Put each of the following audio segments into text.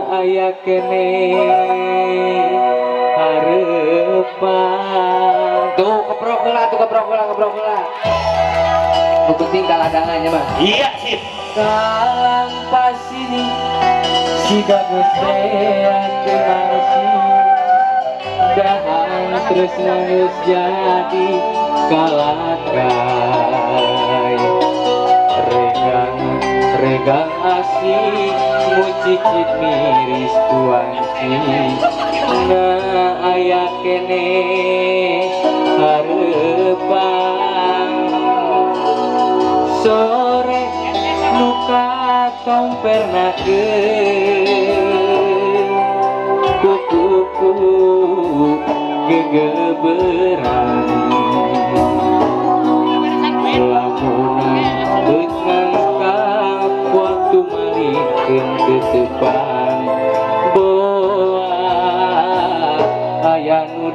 aya kene harepan tuh keprok heula nu penting kaladangannya mah iya sih kalang pasini si geus tean masih dahan terus nangis jadi kalakai regang asih mucicit miris tuanci na aya kene harepan sore nuka tompernakeun kuku gegeberan lamunan dengan waktu malikeun tetepan boa aya nu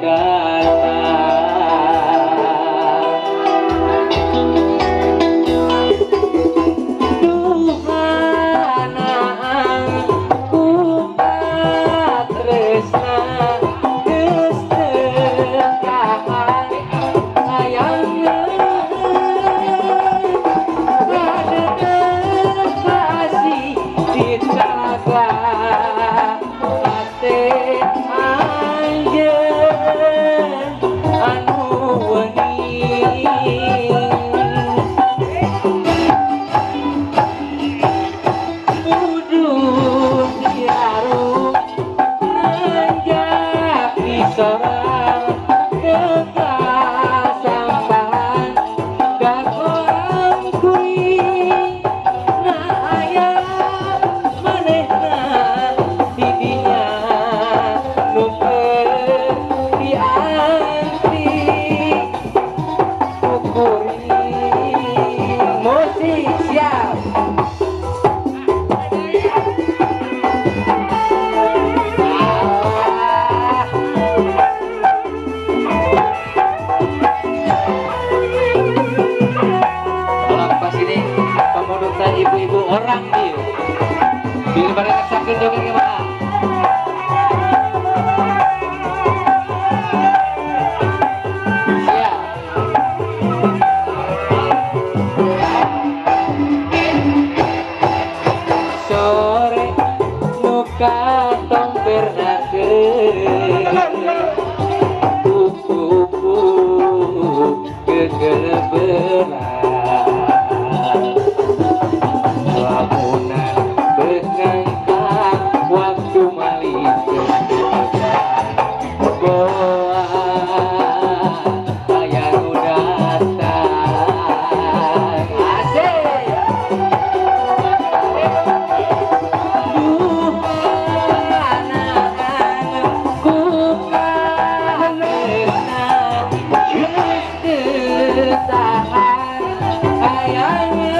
ibu-ibu orang dia daripada sakit joget gimana siap sore nuka tompernakeun kuku gegeberan waktu malikeun boa aya nu datang asik duhananku karesna geus teu tahan hayangna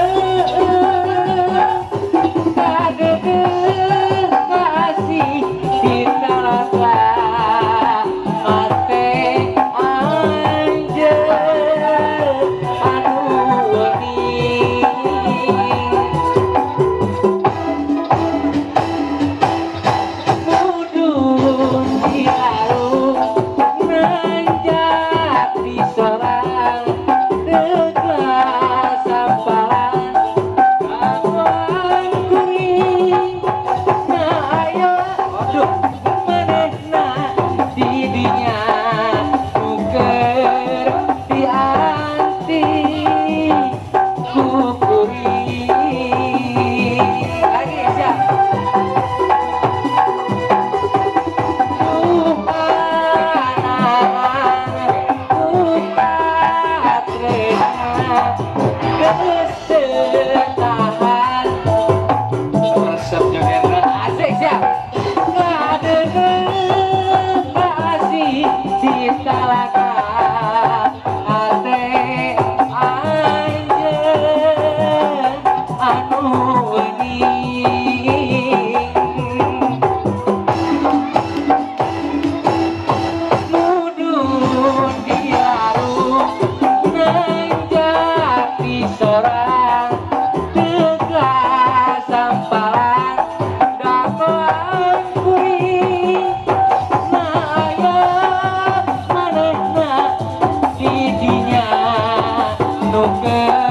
Oke.